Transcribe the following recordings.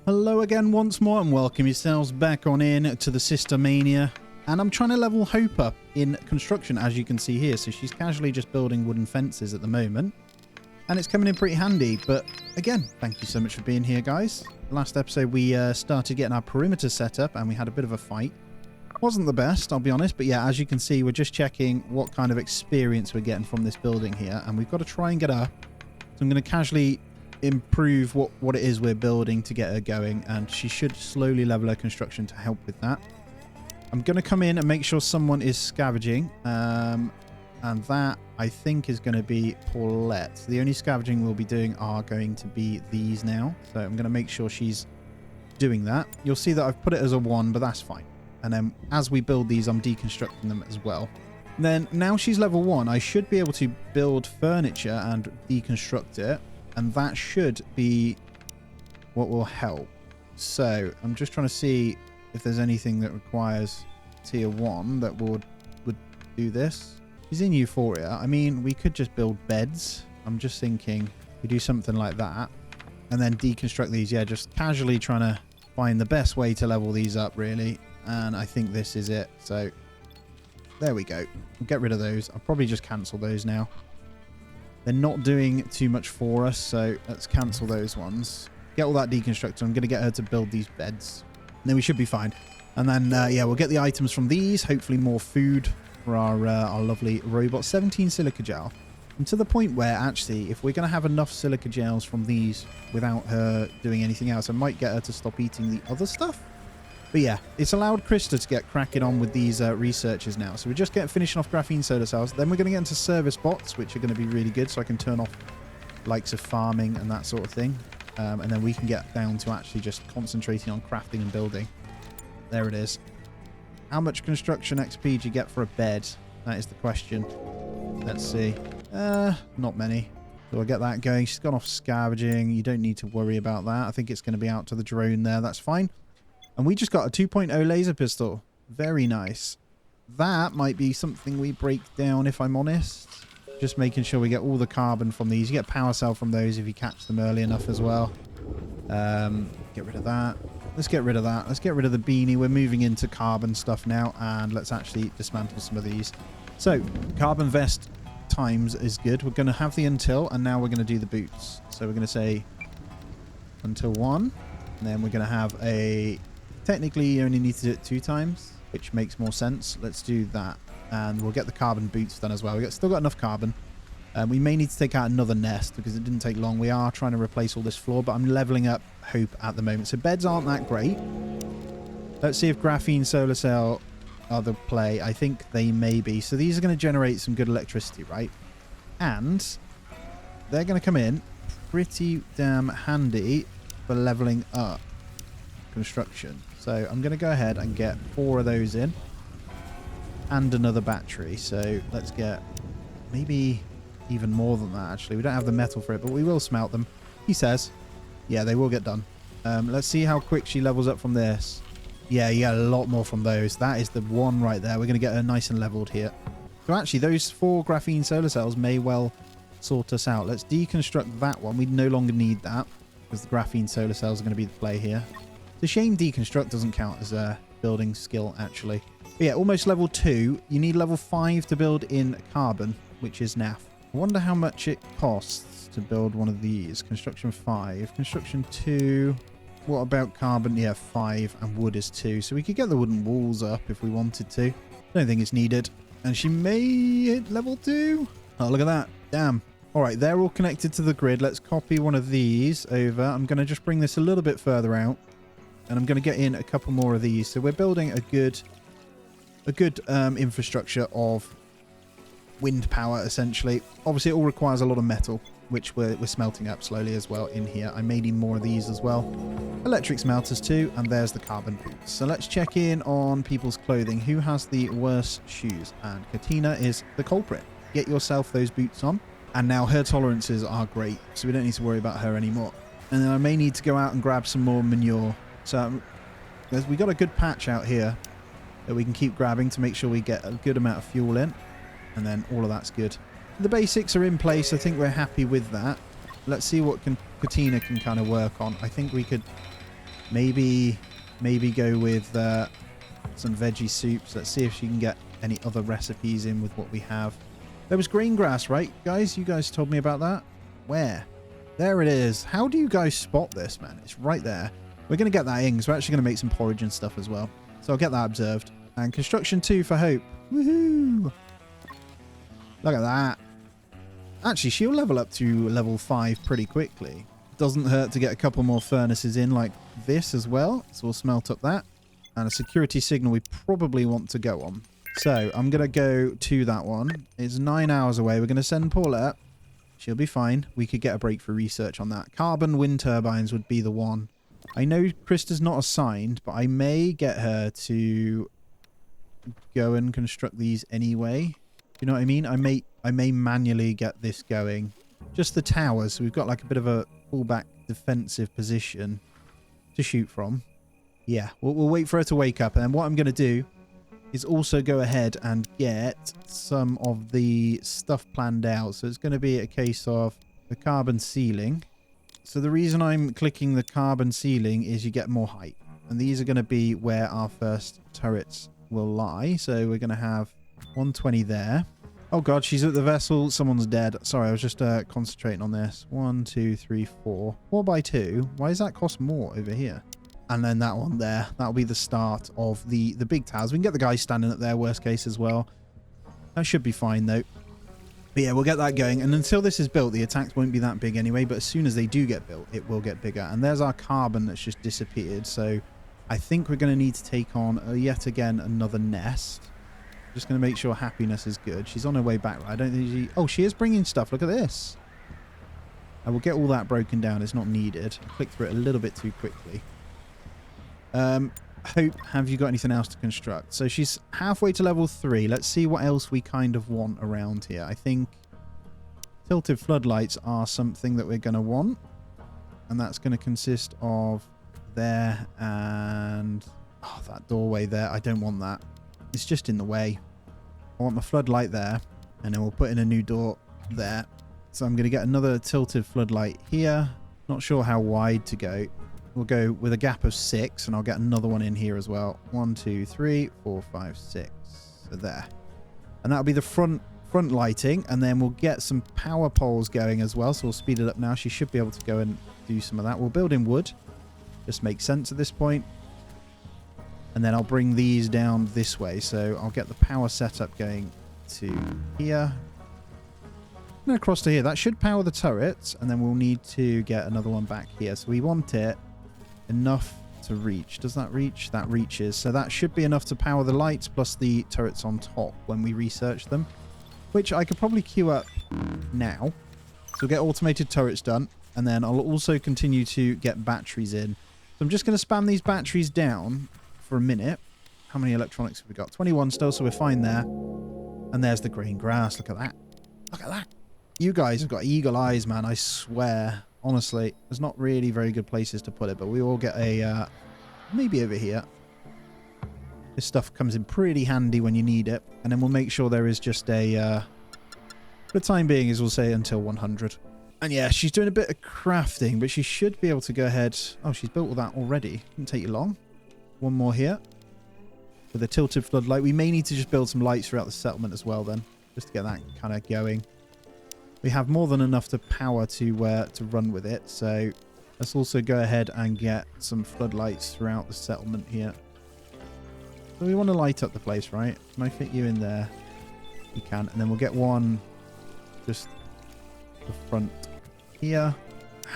Hello again once more and welcome yourselves back on in to the Sister Mania. And I'm trying to level Hope up in construction, as you can see here. So she's casually just building wooden fences at the moment. And it's coming in pretty handy. But again, thank you so much for being here, guys. Last episode, we started getting our perimeter set up and we had a bit of a fight. Wasn't the best, I'll be honest. But yeah, as you can see, we're just checking what kind of experience we're getting from this building here. And we've got to try and get her. So I'm going to casually improve what it is we're building to get her going, and she should slowly level her construction to help with that. I'm going to come in and make sure someone is scavenging, and that I think is going to be Paulette. The only scavenging we'll be doing are going to be these now, so I'm going to make sure she's doing that. You'll see that I've put it as a 1, but that's fine. And then as we build these, I'm deconstructing them as well. Then now she's level 1, I should be able to build furniture and deconstruct it. And that should be what will help. So I'm just trying to see if there's anything that requires tier 1 that would do this. She's in Euphoria. I mean, we could just build beds. I'm just thinking we do something like that. And then deconstruct these. Yeah, just casually trying to find the best way to level these up, really. And I think this is it. So there we go. We'll get rid of those. I'll probably just cancel those now. They're not doing too much for us, so let's cancel those ones. Get all that deconstructed. I'm going to get her to build these beds. And then we should be fine. And then, yeah, we'll get the items from these. Hopefully more food for our lovely robot. 17 silica gel. And to the point where, actually, if we're going to have enough silica gels from these without her doing anything else, I might get her to stop eating the other stuff. But yeah, it's allowed Krista to get cracking on with these researchers now. So we're just finishing off graphene solar cells. Then we're going to get into service bots, which are going to be really good. So I can turn off likes of farming and that sort of thing. And then we can get down to actually just concentrating on crafting and building. There it is. How much construction XP do you get for a bed? That is the question. Let's see. Not many. So I'll get that going. She's gone off scavenging. You don't need to worry about that. I think it's going to be out to the drone there. That's fine. And we just got a 2.0 laser pistol. Very nice. That might be something we break down, if I'm honest. Just making sure we get all the carbon from these. You get power cell from those if you catch them early enough as well. Get rid of that. Let's get rid of that. Let's get rid of the beanie. We're moving into carbon stuff now. And let's actually dismantle some of these. So, carbon vest times is good. We're going to have the until, and now we're going to do the boots. So we're going to say until 1. And then we're going to have a... Technically, you only need to do it 2 times, which makes more sense. Let's do that. And we'll get the carbon boots done as well. We've still got enough carbon. We may need to take out another nest because it didn't take long. We are trying to replace all this floor, but I'm leveling up Hope at the moment. So beds aren't that great. Let's see if graphene solar cell are the play. I think they may be. So these are going to generate some good electricity, right? And they're going to come in pretty damn handy for leveling up construction. So I'm going to go ahead and get 4 of those in and another battery. So let's get maybe even more than that, actually. We don't have the metal for it, but we will smelt them. He says, yeah, they will get done. Let's see how quick she levels up from this. Yeah, you get a lot more from those. That is the one right there. We're going to get her nice and leveled here. So actually, those 4 graphene solar cells may well sort us out. Let's deconstruct that one. We no longer need that because the graphene solar cells are going to be the play here. It's a shame deconstruct doesn't count as a building skill, actually. But yeah, almost level 2. You need level 5 to build in carbon, which is naff. I wonder how much it costs to build one of these. Construction 5. Construction 2. What about carbon? Yeah, 5. And wood is 2. So we could get the wooden walls up if we wanted to. Don't think it's needed. And she may hit level 2. Oh, look at that. Damn. All right, they're all connected to the grid. Let's copy one of these over. I'm going to just bring this a little bit further out. And I'm going to get in a couple more of these. So we're building a good infrastructure of wind power, essentially. Obviously, it all requires a lot of metal, which we're smelting up slowly as well in here. I may need more of these as well. Electric smelters too, and there's the carbon boots. So let's check in on people's clothing. Who has the worst shoes? And Katina is the culprit. Get yourself those boots on. And now her tolerances are great, so we don't need to worry about her anymore. And then I may need to go out and grab some more manure. So we got a good patch out here that we can keep grabbing to make sure we get a good amount of fuel in. And then all of that's good. The basics are in place. I think we're happy with that. Let's see what Katina can kind of work on. I think we could Maybe go with some veggie soups. Let's see if she can get any other recipes in with what we have. There was green grass, right, guys? You guys told me about that. Where? There it is. How do you guys spot this, man? It's right there. We're going to get that in because we're actually going to make some porridge and stuff as well. So I'll get that observed. And construction 2 for Hope. Woohoo! Look at that. Actually, she'll level up to level 5 pretty quickly. Doesn't hurt to get a couple more furnaces in like this as well. So we'll smelt up that. And a security signal we probably want to go on. So I'm going to go to that one. It's 9 hours away. We're going to send Paulette. She'll be fine. We could get a break for research on that. Carbon wind turbines would be the one. I know Krista's not assigned, but I may get her to go and construct these anyway. You know what I mean? I may manually get this going. Just the towers. So we've got like a bit of a fallback defensive position to shoot from. Yeah, we'll wait for her to wake up. And then what I'm going to do is also go ahead and get some of the stuff planned out. So it's going to be a case of the carbon ceiling. So the reason I'm clicking the carbon ceiling is you get more height. And these are going to be where our first turrets will lie. So we're going to have 120 there. Oh god, she's at the vessel. Someone's dead. Sorry, I was just concentrating on this. 1, 2, 3, 4. 4 by 2. Why does that cost more over here? And then that one there. That'll be the start of the big towers. We can get the guys standing up there, worst case as well. That should be fine, though. But yeah, we'll get that going. And until this is built, the attacks won't be that big anyway. But as soon as they do get built, it will get bigger. And there's our carbon that's just disappeared. So I think we're going to need to take on, yet again, another nest. Just going to make sure happiness is good. She's on her way back. I don't think she... Oh, she is bringing stuff. Look at this. I will get all that broken down. It's not needed. I clicked through it a little bit too quickly. Hope, have you got anything else to construct? So she's halfway to level 3. Let's see what else we kind of want around here. I think tilted floodlights are something that we're going to want. And that's going to consist of there and... Oh, that doorway there. I don't want that. It's just in the way. I want my floodlight there. And then we'll put in a new door there. So I'm going to get another tilted floodlight here. Not sure how wide to go. We'll go with a gap of 6, and I'll get another one in here as well. 1, 2, 3, 4, 5, 6. So there. And that'll be the front lighting, and then we'll get some power poles going as well. So we'll speed it up now. She should be able to go and do some of that. We'll build in wood. Just makes sense at this point. And then I'll bring these down this way. So I'll get the power setup going to here. And across to here. That should power the turrets, and then we'll need to get another one back here. So we want it enough to reach. Does that reach? That reaches. So that should be enough to power the lights plus the turrets on top when we research them, which I could probably queue up now. So we'll get automated turrets done, and then I'll also continue to get batteries in. So I'm just going to spam these batteries down for a minute. How many electronics have we got? 21 still, so we're fine there. And there's the green grass. Look at that. Look at that. You guys have got eagle eyes, man. I swear. Honestly, there's not really very good places to put it, but we will get a, maybe over here. This stuff comes in pretty handy when you need it. And then we'll make sure there is just a, for the time being, as we'll say, until 100. And yeah, she's doing a bit of crafting, but she should be able to go ahead. Oh, she's built all that already. Didn't take you long. One more here. With a tilted floodlight. We may need to just build some lights throughout the settlement as well then, just to get that kind of going. We have more than enough to power to run with it, so let's also go ahead and get some floodlights throughout the settlement here. So we want to light up the place, right? Can I fit you in there? You can, and then we'll get one just the front here.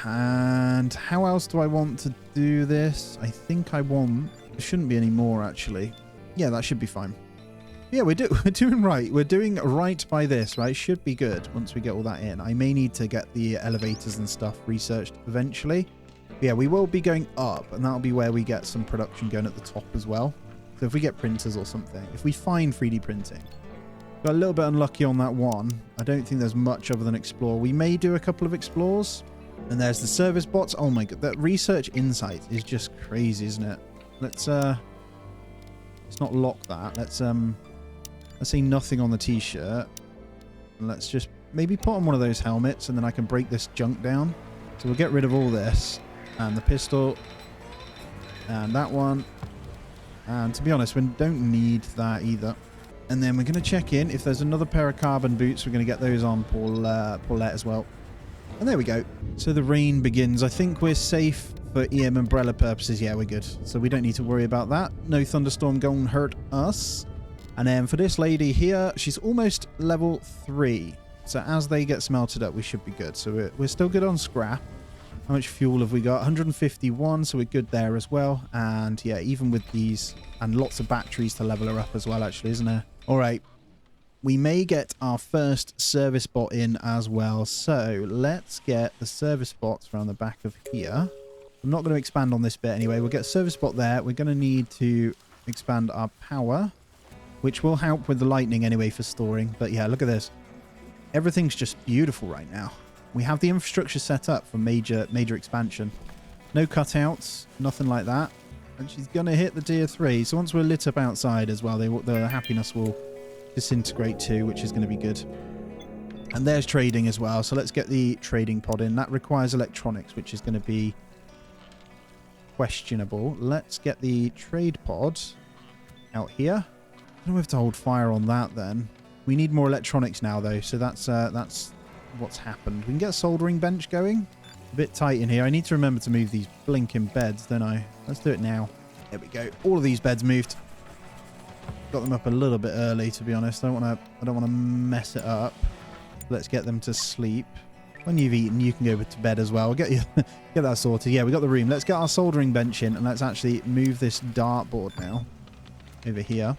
And how else do I want to do this? I think I want... There shouldn't be any more, actually. Yeah, that should be fine. Yeah, we're doing right. We're doing right by this, right? Should be good once we get all that in. I may need to get the elevators and stuff researched eventually. But yeah, we will be going up, and that'll be where we get some production going at the top as well. So if we get printers or something, if we find 3D printing. Got a little bit unlucky on that one. I don't think there's much other than explore. We may do a couple of explores. And there's the service bots. Oh my god, that research insight is just crazy, isn't it? Let's not lock that. Let's say nothing on the t-shirt. Let's just maybe put on one of those helmets, and then I can break this junk down. So we'll get rid of all this. And the pistol. And that one. And to be honest, we don't need that either. And then we're going to check in. If there's another pair of carbon boots, we're going to get those on Paulette as well. And there we go. So the rain begins. I think we're safe for EM umbrella purposes. Yeah, we're good. So we don't need to worry about that. No thunderstorm going to hurt us. And then for this lady here, she's almost level 3. So as they get smelted up, we should be good. So we're still good on scrap. How much fuel have we got? 151, so we're good there as well. And yeah, even with these, and lots of batteries to level her up as well, actually, isn't there? All right. We may get our first service bot in as well. So let's get the service bots around the back of here. I'm not going to expand on this bit anyway. We'll get a service bot there. We're going to need to expand our power, which will help with the lightning anyway for storing. But yeah, look at this. Everything's just beautiful right now. We have the infrastructure set up for major expansion. No cutouts, nothing like that. And she's going to hit the tier 3. So once we're lit up outside as well, the happiness will disintegrate too, which is going to be good. And there's trading as well. So let's get the trading pod in. That requires electronics, which is going to be questionable. Let's get the trade pod out here. I don't know if to hold fire on that then. We need more electronics now though, so that's what's happened. We can get a soldering bench going. A bit tight in here. I need to remember to move these blinking beds, don't I? Let's do it now. There we go. All of these beds moved. Got them up a little bit early, to be honest. I don't want to mess it up. Let's get them to sleep. When you've eaten, you can go to bed as well. We'll get that sorted. Yeah, we got the room. Let's get our soldering bench in, and let's actually move this dartboard now over here.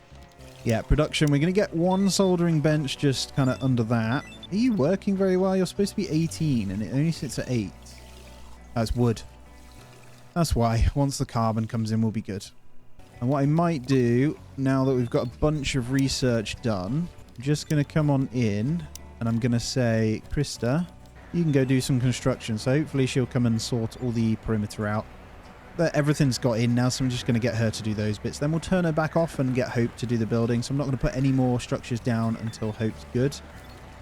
Yeah, production. We're going to get one soldering bench just kind of under that. Are you working very well? You're supposed to be 18 and it only sits at 8. That's wood. That's why. Once the carbon comes in, we'll be good. And what I might do, now that we've got a bunch of research done, I'm just going to come on in and I'm going to say, Krista, you can go do some construction. So hopefully she'll come and sort all the perimeter out. But everything's got in now, so I'm just going to get her to do those bits. Then we'll turn her back off and get Hope to do the building. So I'm not going to put any more structures down until Hope's good.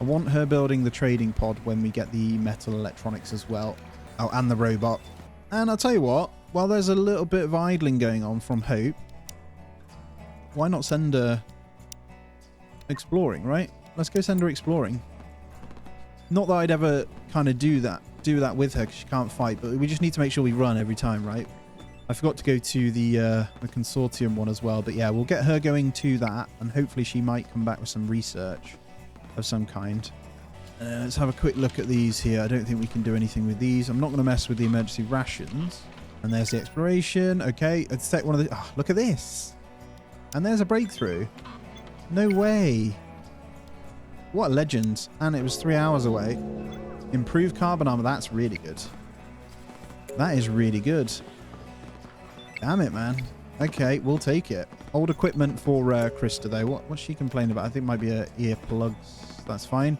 I want her building the trading pod when we get the metal electronics as well. Oh, and the robot. And I'll tell you what, while there's a little bit of idling going on from Hope, why not send her exploring, right? Let's go send her exploring. Not that I'd ever kind of do that with her because she can't fight, but we just need to make sure we run every time, right? I forgot to go to the consortium one as well, but yeah, we'll get her going to that, and hopefully she might come back with some research of some kind. Let's have a quick look at these here. I don't think we can do anything with these. I'm not going to mess with the emergency rations. And there's the exploration. Okay, let's take one of the... Oh, look at this. And there's a breakthrough. No way. What a legend. And it was 3 hours away. Improved carbon armor. That's really good. That is really good. Damn it, man. Okay, we'll take it. Old equipment for Krista, though. What's she complaining about? I think it might be her earplugs. That's fine.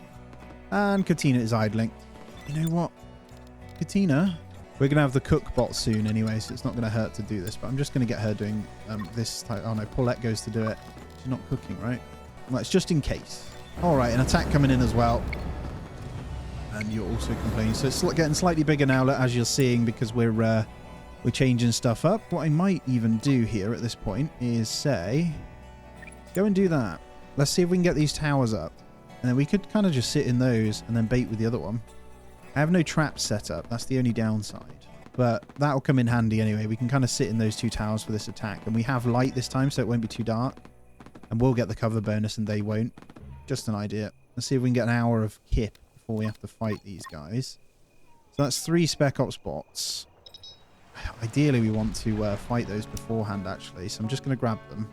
And Katina is idling. You know what? Katina, we're going to have the cook bot soon anyway, so it's not going to hurt to do this. But I'm just going to get her doing this type. Oh, no. Paulette goes to do it. She's not cooking, right? Well, it's just in case. All right, an attack coming in as well. And you're also complaining. So it's getting slightly bigger now, as you're seeing, because we're changing stuff up. What I might even do here at this point is say, go and do that. Let's see if we can get these towers up. And then we could kind of just sit in those and then bait with the other one. I have no traps set up. That's the only downside. But that'll come in handy anyway. We can kind of sit in those 2 towers for this attack. And we have light this time, so it won't be too dark. And we'll get the cover bonus and they won't. Just an idea. Let's see if we can get an hour of kip before we have to fight these guys. So that's 3 Spec Ops bots. Ideally, we want to fight those beforehand, actually. So I'm just going to grab them.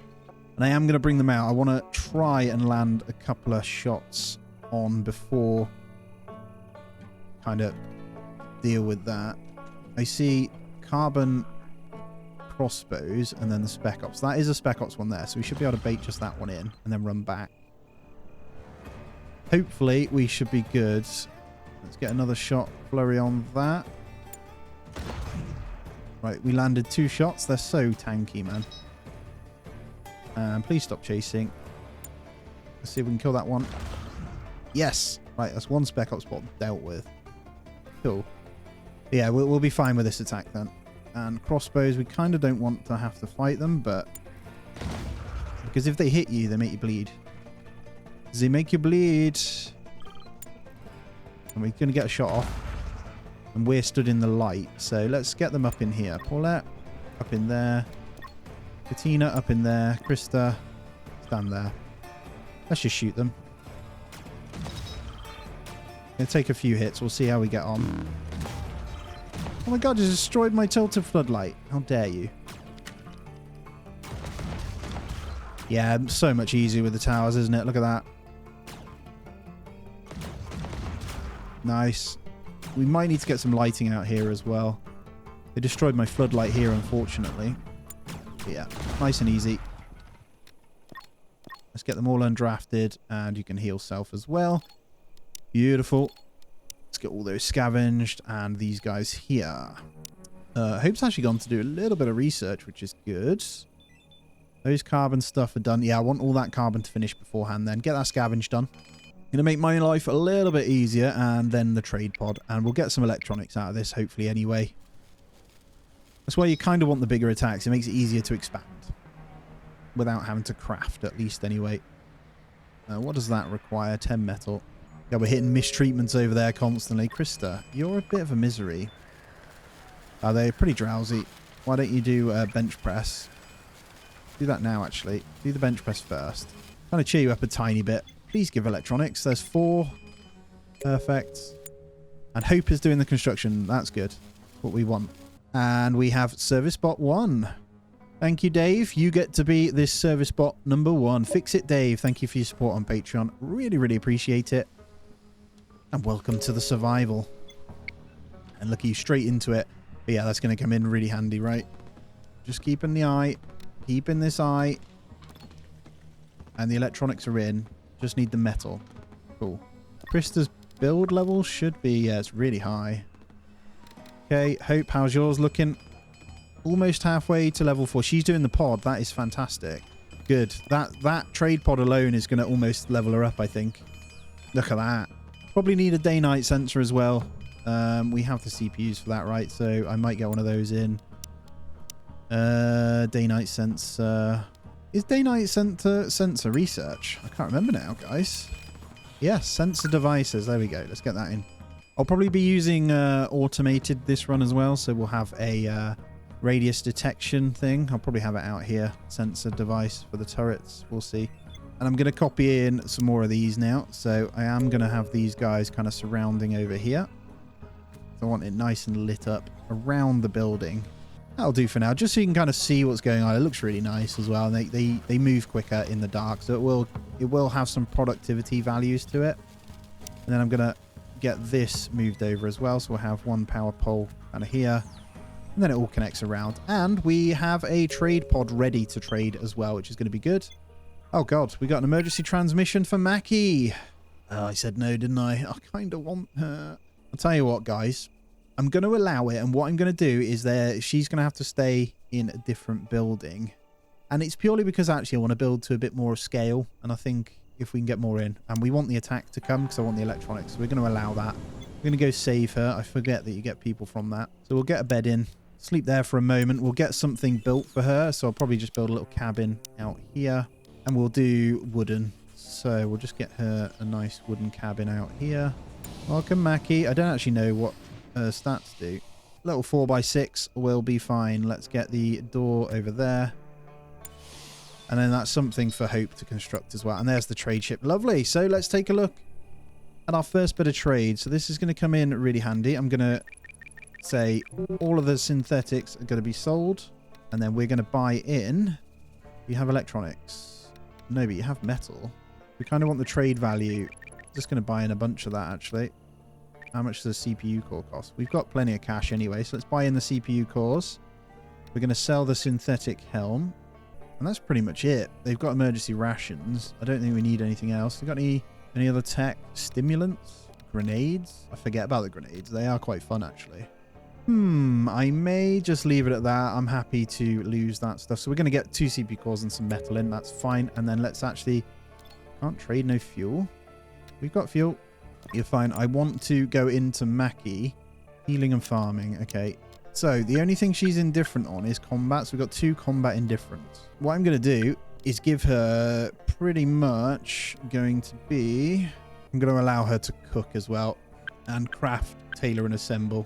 And I am going to bring them out. I want to try and land a couple of shots on before kind of deal with that. I see carbon crossbows and then the Spec Ops. That is a Spec Ops one there. So we should be able to bait just that one in and then run back. Hopefully, we should be good. Let's get another shot flurry on that. Right, we landed 2 shots. They're so tanky, man. And please stop chasing. Let's see if we can kill that one. Yes. Right, that's 1 Spec Ops spot dealt with. Cool. Yeah, we'll be fine with this attack then. and crossbows. We kind of don't want to have to fight them, but... because if they hit you, they make you bleed. They make you bleed. And we're going to get a shot off. And we're stood in the light. So let's get them up in here. Paulette, up in there. Katina, up in there. Krista, stand there. Let's just shoot them. Gonna take a few hits. We'll see how we get on. Oh my god, you destroyed my tilted floodlight. How dare you. Yeah, so much easier with the towers, isn't it? Look at that. Nice. We might need to get some lighting out here as well. They destroyed my floodlight here, unfortunately. But yeah, nice and easy. Let's get them all undrafted, and you can heal self as well. Beautiful. Let's get all those scavenged, and these guys here. Hope's actually gone to do a little bit of research, which is good. Those carbon stuff are done. Yeah, I want all that carbon to finish beforehand then. Get that scavenge done. Going to make my life a little bit easier, and then the trade pod. And we'll get some electronics out of this, hopefully, anyway. That's why you kind of want the bigger attacks. It makes it easier to expand. Without having to craft, at least, anyway. What does that require? 10 metal. Yeah, we're hitting mistreatments over there constantly. Krista, you're a bit of a misery. Are they pretty drowsy? Why don't you do bench press? Do that now, actually. Do the bench press first. Kind of cheer you up a tiny bit. Please give electronics. There's 4. Perfect. And Hope is doing the construction. That's good. What we want. And we have service bot 1. Thank you, Dave. You get to be this service bot number 1. Fix it, Dave. Thank you for your support on Patreon. Really, really appreciate it. And welcome to the survival. And look, you straight into it. But yeah, that's going to come in really handy, right? Just keeping the eye. Keeping this eye. And the electronics are in. Just need the metal. Cool. Krista's build level should be... yeah, it's really high. Okay, Hope, how's yours looking? Almost halfway to level 4. She's doing the pod. That is fantastic. Good. That trade pod alone is going to almost level her up, I think. Look at that. Probably need a day-night sensor as well. We have the CPUs for that, right? So I might get one of those in. Day-night sensor. Is day-night sensor research? I can't remember now, guys. Yes, sensor devices. There we go. Let's get that in. I'll probably be using automated this run as well. So we'll have a radius detection thing. I'll probably have it out here. Sensor device for the turrets. We'll see. And I'm going to copy in some more of these now. So I am going to have these guys kind of surrounding over here. So I want it nice and lit up around the building. That'll do for now, just so you can kind of see what's going on. It looks really nice as well. And they move quicker in the dark, so it will have some productivity values to it. And then I'm going to get this moved over as well. So we'll have one power pole kind of here. And then it all connects around. And we have a trade pod ready to trade as well, which is going to be good. Oh, God. We got an emergency transmission for Mackie. I said no, didn't I? I kind of want her. I'll tell you what, guys. I'm going to allow it. And what I'm going to do is she's going to have to stay in a different building. And it's purely because actually I want to build to a bit more scale. And I think if we can get more in. And we want the attack to come because I want the electronics. So we're going to allow that. We're going to go save her. I forget that you get people from that. So we'll get a bed in. Sleep there for a moment. We'll get something built for her. So I'll probably just build a little cabin out here. And we'll do wooden. So we'll just get her a nice wooden cabin out here. Welcome, Mackie. I don't actually know what her stats do. Little 4x6 will be fine. Let's get the door over there. And then that's something for Hope to construct as well. And there's the trade ship. Lovely. So let's take a look at our first bit of trade. So this is going to come in really handy. I'm going to say all of the synthetics are going to be sold. And then we're going to buy in. You have electronics. No, but you have metal. We kind of want the trade value. Just going to buy in a bunch of that, actually. How much does a CPU core cost? We've got plenty of cash anyway, so let's buy in the CPU cores. We're going to sell the synthetic helm. And that's pretty much it. They've got emergency rations. I don't think we need anything else. They got any other tech? Stimulants? Grenades? I forget about the grenades. They are quite fun, actually. I may just leave it at that. I'm happy to lose that stuff. So we're going to get 2 CPU cores and some metal in. That's fine. And then let's actually... Can't trade no fuel. We've got fuel. You're fine. I want to go into Mackie. Healing and farming. Okay. So the only thing she's indifferent on is combat. So we've got 2 combat indifference. What I'm going to do is give her pretty much going to be... I'm going to allow her to cook as well. And craft, tailor and assemble.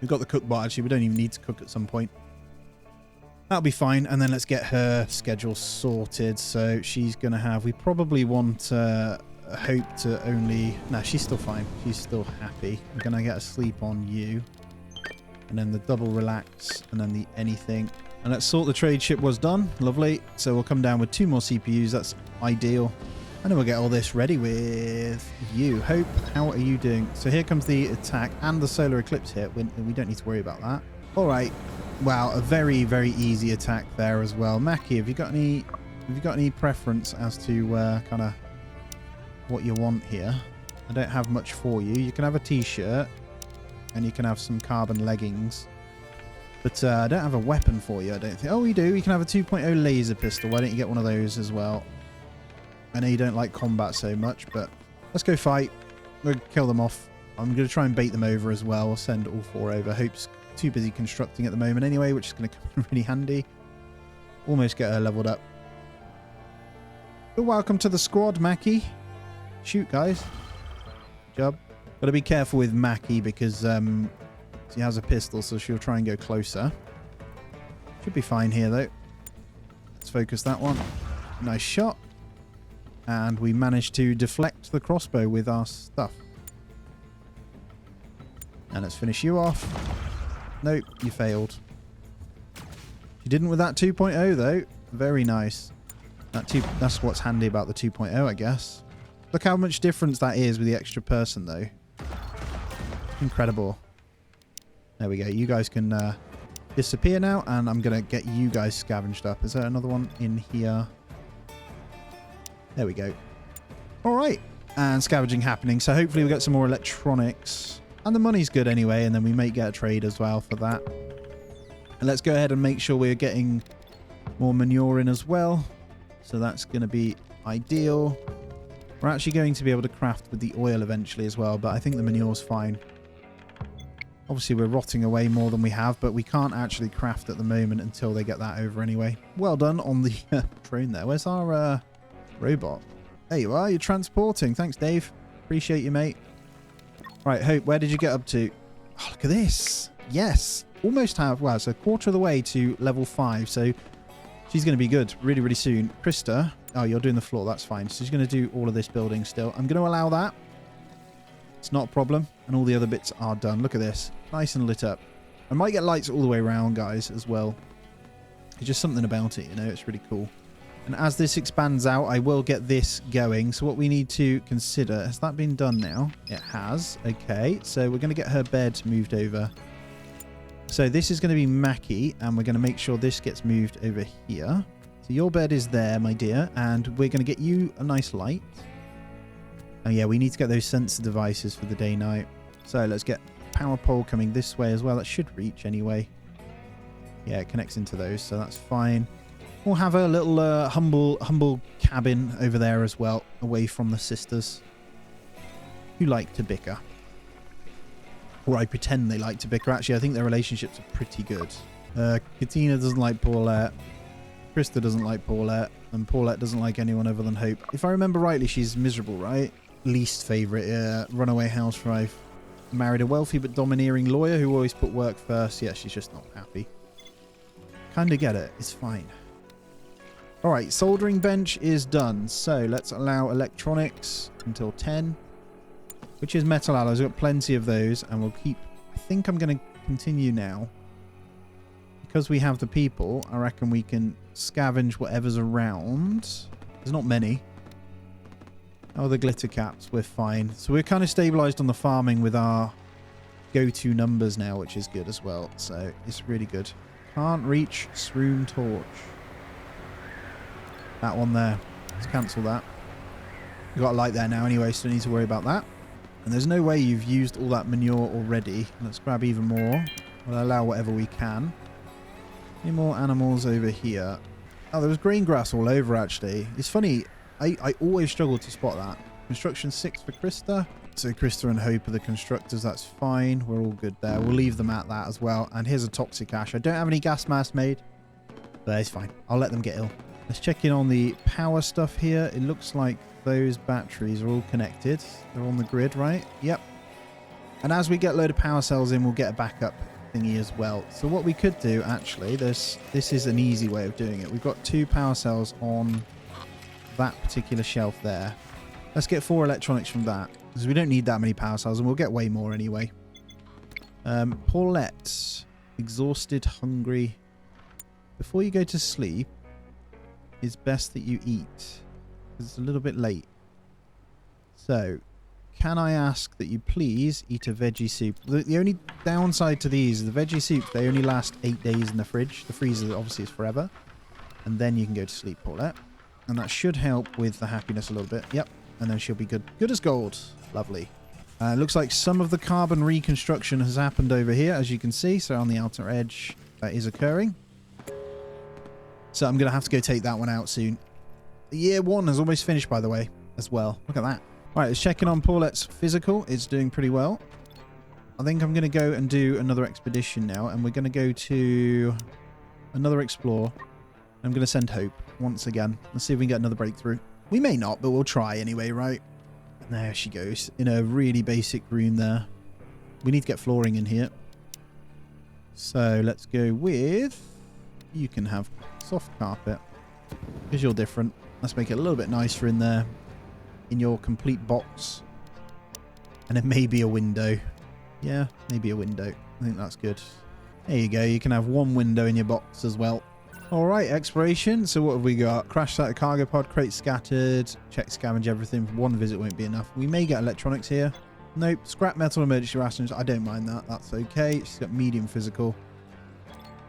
We've got the cook bot actually. We don't even need to cook at some point. That'll be fine. And then let's get her schedule sorted. So she's going to have... We probably want Hope to only... No, she's still fine. She's still happy. We're going to get a sleep on you. And then the double relax. And then the anything. And let's sort the trade ship was done. Lovely. So we'll come down with 2 more CPUs. That's ideal. And then we'll get all this ready with you. Hope, how are you doing? So here comes the attack and the solar eclipse hit. We don't need to worry about that. All right. Wow, a very, very easy attack there as well. Mackie, have you got any preference as to kind of what you want here? I don't have much for you. You can have a t-shirt and you can have some carbon leggings. But I don't have a weapon for you, I don't think. Oh, you do. You can have a 2.0 laser pistol. Why don't you get one of those as well? I know you don't like combat so much, but let's go fight. We'll kill them off. I'm going to try and bait them over as well. I'll send all 4 over. Hope's too busy constructing at the moment anyway, which is going to come in really handy. Almost get her leveled up. But welcome to the squad, Mackie. Shoot, guys. Good job. Got to be careful with Mackie because she has a pistol, so she'll try and go closer. Should be fine here, though. Let's focus that one. Nice shot. And we managed to deflect the crossbow with our stuff. And let's finish you off. Nope, you failed. You didn't with that 2.0 though. Very nice. That's what's handy about the 2.0, I guess. Look how much difference that is with the extra person though. Incredible. There we go. You guys can disappear now, and I'm going to get you guys scavenged up. Is there another one in here? There we go. All right. And scavenging happening. So hopefully we'll get some more electronics. And the money's good anyway, and then we may get a trade as well for that. And let's go ahead and make sure we're getting more manure in as well. So that's going to be ideal. We're actually going to be able to craft with the oil eventually as well, but I think the manure's fine. Obviously, we're rotting away more than we have, but we can't actually craft at the moment until they get that over anyway. Well done on the drone there. Where's our robot? There you are. You're transporting. Thanks, Dave. Appreciate you, mate. Right, Hope, where did you get up to? Oh, look at this. Yes. Almost have, well, so a quarter of the way to level 5. So she's going to be good really, really soon. Krista. Oh, you're doing the floor. That's fine. So she's going to do all of this building still. I'm going to allow that. It's not a problem. And all the other bits are done. Look at this. Nice and lit up. I might get lights all the way around, guys, as well. It's just something about it, you know. It's really cool. And as this expands out, I will get this going. So what we need to consider, has that been done now? It has. Okay. So we're going to get her bed moved over. So this is going to be Mackie, and we're going to make sure this gets moved over here. So your bed is there, my dear, and we're going to get you a nice light. Oh yeah, we need to get those sensor devices for the day-night. So let's get power pole coming this way as well. That should reach anyway. Yeah, it connects into those, so that's fine. We'll have a little humble cabin over there as well, away from the sisters who like to bicker. Or I pretend they like to bicker. Actually, I think their relationships are pretty good. Katina doesn't like Paulette. Krista doesn't like Paulette. And Paulette doesn't like anyone other than Hope. If I remember rightly, she's miserable, right? Least favourite, runaway housewife. Married a wealthy but domineering lawyer who always put work first. Yeah, she's just not happy. Kind of get it. It's fine. Alright, soldering bench is done. So let's allow electronics until 10. Which is metal alloys. We've got plenty of those. And we'll keep... I think I'm going to continue now. Because we have the people, I reckon we can scavenge whatever's around. There's not many. Oh, the glitter caps. We're fine. So we're kind of stabilized on the farming with our go-to numbers now, which is good as well. So it's really good. Can't reach Swoon Torch. That one there. Let's cancel that. We've got a light there now anyway, so don't need to worry about that. And there's no way you've used all that manure already. Let's grab even more. We'll allow whatever we can. Any more animals over here? Oh, there was green grass all over, actually. It's funny. I always struggle to spot that. Construction 6 for Krista. So Krista and Hope are the constructors. That's fine. We're all good there. We'll leave them at that as well. And here's a toxic ash. I don't have any gas mask made, but it's fine. I'll let them get ill. Let's check in on the power stuff here. It looks like those batteries are all connected. They're on the grid, right? Yep. And as we get a load of power cells in, we'll get a backup thingy as well. So what we could do, actually, this is an easy way of doing it. We've got 2 power cells on that particular shelf there. Let's get 4 electronics from that, because we don't need that many power cells, and we'll get way more anyway. Paulette, exhausted, hungry. Before you go to sleep, it's best that you eat, because it's a little bit late. So, can I ask that you please eat a veggie soup? The only downside to these is the veggie soups, they only last 8 days in the fridge. The freezer obviously is forever. And then you can go to sleep, Paulette. And that should help with the happiness a little bit. Yep. And then she'll be good. Good as gold. Lovely. Looks like some of the carbon reconstruction has happened over here, as you can see. So on the outer edge, that is occurring. So I'm going to have to go take that one out soon. Year 1 has almost finished, by the way, as well. Look at that. All right, let's check in on Paulette's physical. It's doing pretty well. I think I'm going to go and do another expedition now. And we're going to go to another explore. I'm going to send Hope once again. Let's see if we can get another breakthrough. We may not, but we'll try anyway, right? And there she goes, in a really basic room there. We need to get flooring in here. So let's go with... You can have soft carpet, because you're different. Let's make it a little bit nicer in there, in your complete box. And then maybe a window. Yeah, maybe a window. I think that's good. There you go. You can have 1 window in your box as well. Alright, exploration. So what have we got? Crash site, cargo pod, crates scattered. Check, scavenge everything. 1 visit won't be enough. We may get electronics here. Nope. Scrap metal, emergency rations. I don't mind that. That's okay. She's got medium physical.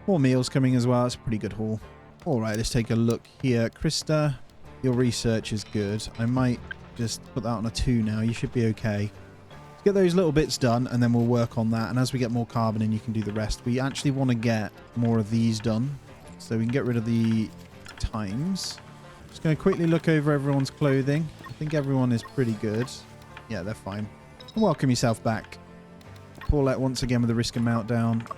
More meals coming as well. That's a pretty good haul. Alright, let's take a look here. Krista, your research is good. I might just put that on a 2 now. You should be okay. Let's get those little bits done, and then we'll work on that. And as we get more carbon in, you can do the rest. We actually want to get more of these done, so we can get rid of the times. Just going to quickly look over everyone's clothing. I think everyone is pretty good. Yeah, they're fine. Welcome yourself back. Paulette once again with the risk and meltdown.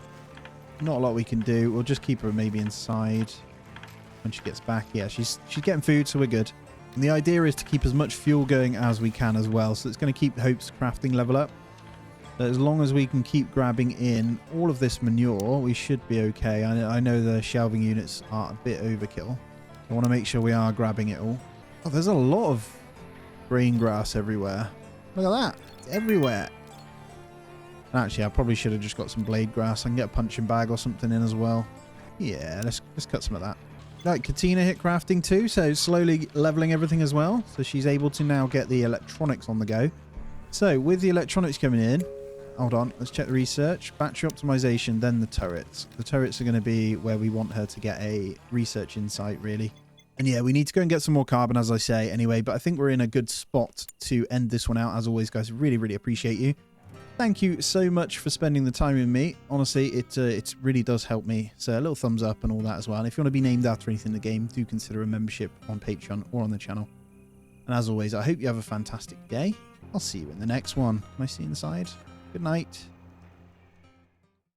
Not a lot we can do. We'll just keep her maybe inside when she gets back. Yeah, she's getting food, so we're good. And the idea is to keep as much fuel going as we can as well. So it's going to keep Hope's crafting level up. But as long as we can keep grabbing in all of this manure, we should be okay. I know the shelving units are a bit overkill. I want to make sure we are grabbing it all. Oh, there's a lot of grain grass everywhere. Look at that. It's everywhere. Actually, I probably should have just got some blade grass. I can get a punching bag or something in as well. Yeah, let's cut some of that. Right, Katina hit crafting too, so slowly leveling everything as well. So she's able to now get the electronics on the go. So with the electronics coming in, hold on, let's check the research. Battery optimization, then the turrets. The turrets are going to be where we want her to get a research insight, really. And yeah, we need to go and get some more carbon, as I say, anyway. But I think we're in a good spot to end this one out. As always, guys, really, really appreciate you. Thank you so much for spending the time with me. Honestly, it really does help me. So a little thumbs up and all that as well. And if you want to be named after anything in the game, do consider a membership on Patreon or on the channel. And as always, I hope you have a fantastic day. I'll see you in the next one. Can I see inside? Good night.